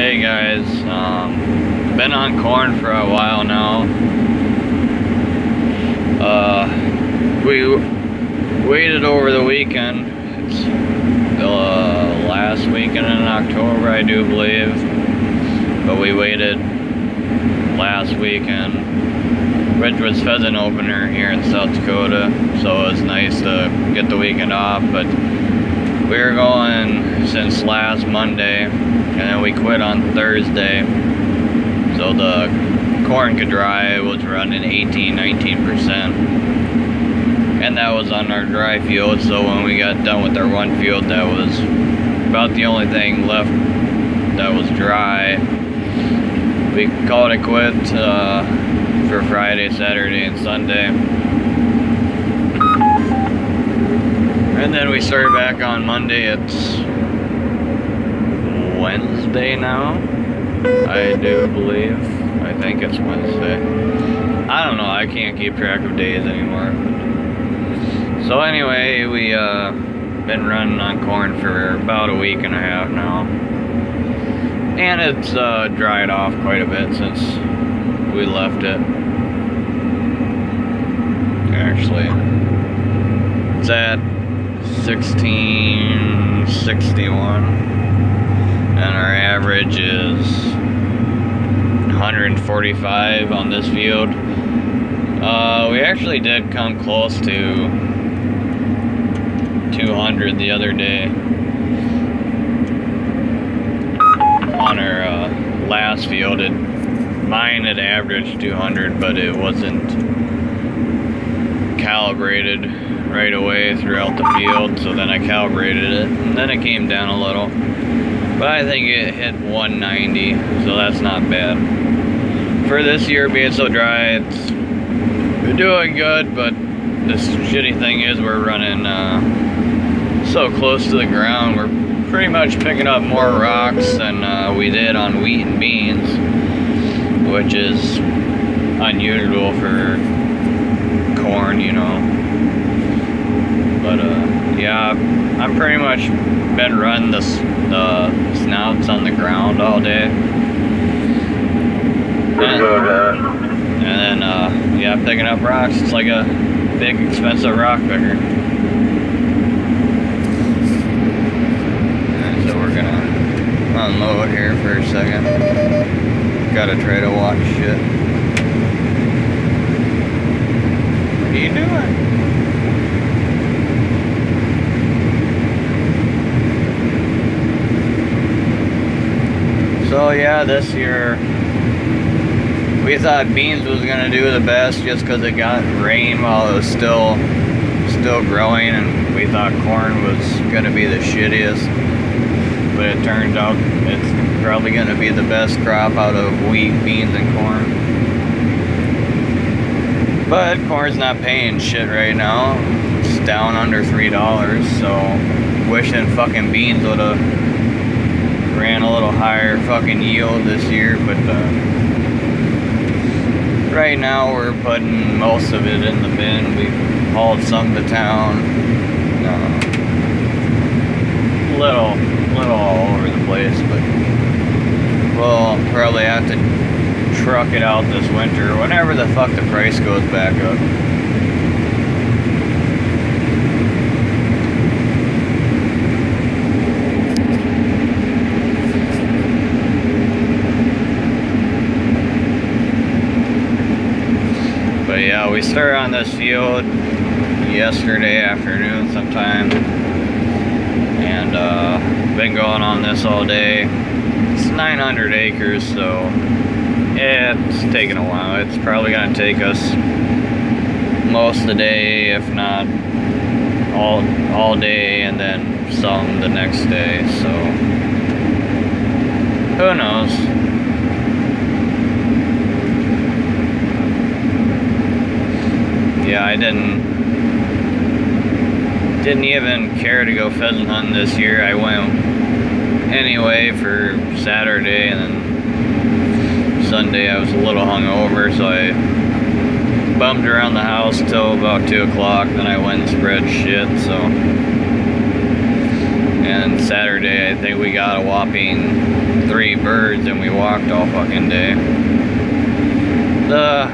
Hey guys, been on corn for a while now. We waited over the weekend. It's the last weekend in October, I do believe. But we waited last weekend, which was pheasant opener here in South Dakota. So it was nice to get the weekend off. But we were going since last Monday, and then we quit on Thursday. So the corn could dry was running 19%. And that was on our dry field, so when we got done with our one field, that was about the only thing left that was dry. We called it quits for Friday, Saturday, and Sunday. And then we started back on Monday. It's Wednesday now, I do believe. I think it's Wednesday. I don't know, I can't keep track of days anymore. So anyway, we been running on corn for about a week and a half now. And it's dried off quite a bit since we left it. Actually, it's at 1661. And our average is 145 on this field. We actually did come close to 200 the other day on our last field. Mine had averaged 200, but it wasn't calibrated right away throughout the field, so then I calibrated it and then it came down a little, but I think it hit 190, so that's not bad for this year being so dry. It's doing good, but the shitty thing is we're running so close to the ground. We're pretty much picking up more rocks than we did on wheat and beans, which is unusual for corn, you know. But yeah, I'm pretty much been running the snouts on the ground all day. And then yeah, picking up rocks. It's like a big expensive rock picker. Unload here for a second. Gotta try to watch shit. What are you doing? So yeah, this year we thought beans was gonna do the best just because it got rain while it was still growing, and we thought corn was gonna be the shittiest. But it turns out it's probably going to be the best crop out of wheat, beans, and corn. But corn's not paying shit right now. It's down under $3, so wishing fucking beans would have ran a little higher fucking yield this year. But right now we're putting most of it in the bin. We hauled some to town. Little all over the place, but we'll probably have to truck it out this winter whenever the fuck the price goes back up. But yeah, we started on this field yesterday afternoon sometime, and been going on this all day. It's 900 acres, so it's taking a while. It's probably gonna take us most of the day, if not all day, and then some the next day, so who knows. Yeah, I didn't even care to go pheasant hunting this year. I went anyway for Saturday, and then Sunday I was a little hungover, so I bummed around the house till about 2 o'clock. Then I went and spread shit. And Saturday I think we got a whopping 3 birds and we walked all fucking day. The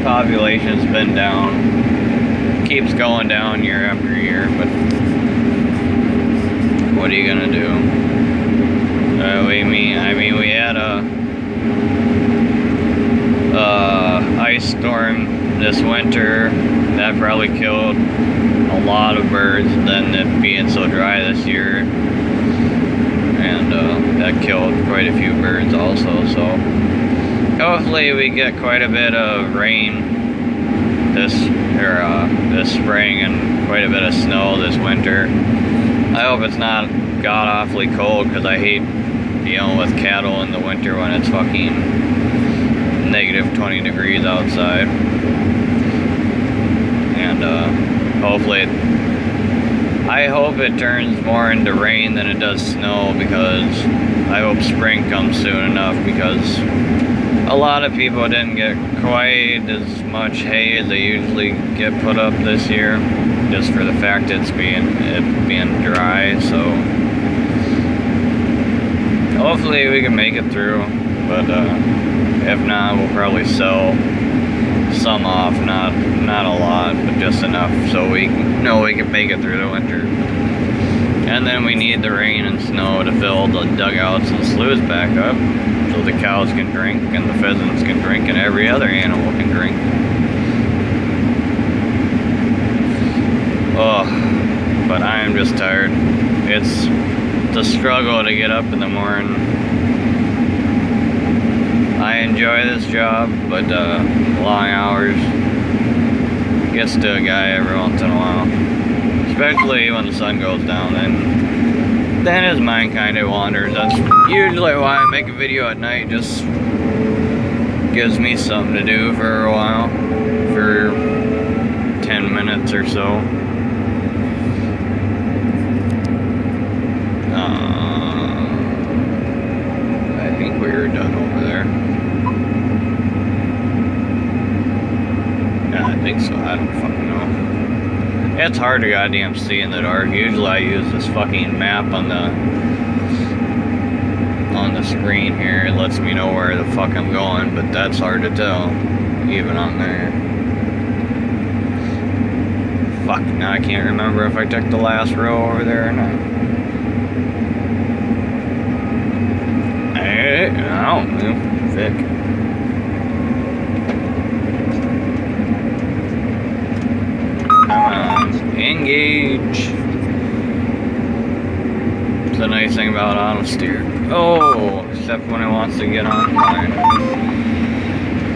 population's been down, keeps going down year after year, but what are you gonna do? We had a ice storm this winter that probably killed a lot of birds, than it being so dry this year, and that killed quite a few birds also. So hopefully we get quite a bit of rain this spring and quite a bit of snow this winter. I hope it's not god awfully cold, because I hate dealing with cattle in the winter when it's fucking negative 20 degrees outside. And I hope it turns more into rain than it does snow, because I hope spring comes soon enough, because a lot of people didn't get quite as much hay as they usually get put up this year, just for the fact it being dry. So hopefully we can make it through, but if not, we'll probably sell some off, not a lot, but just enough so we know we can make it through the winter. And then we need the rain and snow to fill the dugouts and sloughs back up, so the cows can drink and the pheasants can drink and every other animal can drink. Oh, but I am just tired. It's a struggle to get up in the morning. I enjoy this job, but long hours gets to a guy every once in a while. Especially when the sun goes down, then his mind kind of wanders. That's usually why I make a video at night, just gives me something to do for a while, for 10 minutes or so. I think we were done over there. Yeah, I think so. I don't fucking know. It's hard to goddamn see in the dark. Usually I use this fucking map on the screen here. It lets me know where the fuck I'm going, but that's hard to tell, even on there. Fuck, now I can't remember if I took the last row over there or not. I don't know. Thick. Engage. It's a nice thing about auto steer. Oh, except when it wants to get on fine.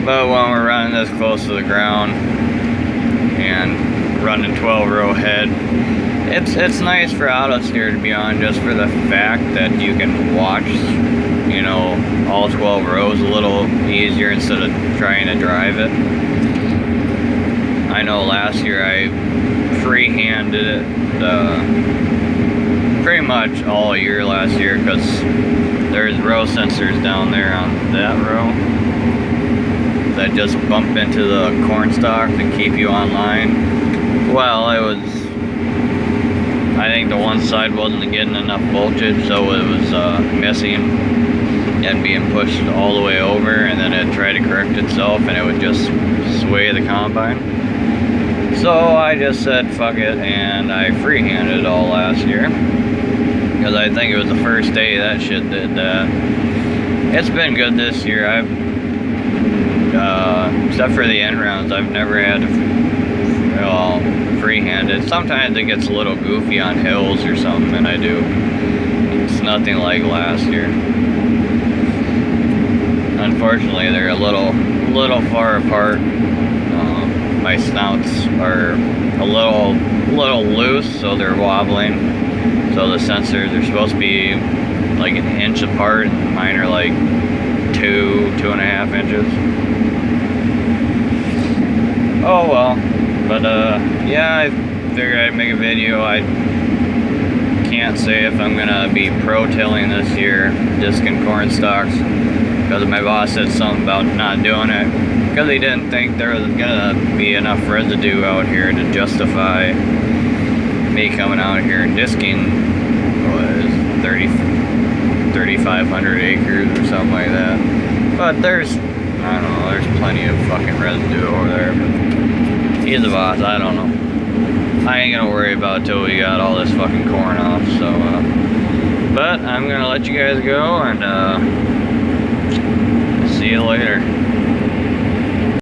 But when we're running this close to the ground and running 12 row head, it's nice for auto steer to be on, just for the fact that you can watch, you know, all 12 rows a little easier instead of trying to drive it. I know last year I free-handed it pretty much all year last year, because there's row sensors down there on that row that just bump into the corn stalks and keep you online. Well, I think the one side wasn't getting enough voltage, so it was missing and being pushed all the way over, and then it tried to correct itself and it would just sway the combine. So I just said fuck it, and I free-handed it all last year, because I think it was the first day that shit did that. It's been good this year. I've except for the end rounds, I've never had to free-hand it. Sometimes it gets a little goofy on hills or something, and I do. It's nothing like last year. Unfortunately, they're a little far apart. My snouts are a little loose, so they're wobbling. So the sensors are supposed to be like an inch apart, and mine are like 2.5 inches. Oh well. But yeah, I figured I'd make a video. I can't say if I'm gonna be pro-tilling this year, discing corn stalks, because my boss said something about not doing it, because he didn't think there was gonna be enough residue out here to justify me coming out here and disking 35 8,500 acres or something like that. But there's, I don't know, there's plenty of fucking residue over there. But he's the boss, I don't know. I ain't gonna worry about it till we got all this fucking corn off, so, but I'm gonna let you guys go, and, see you later.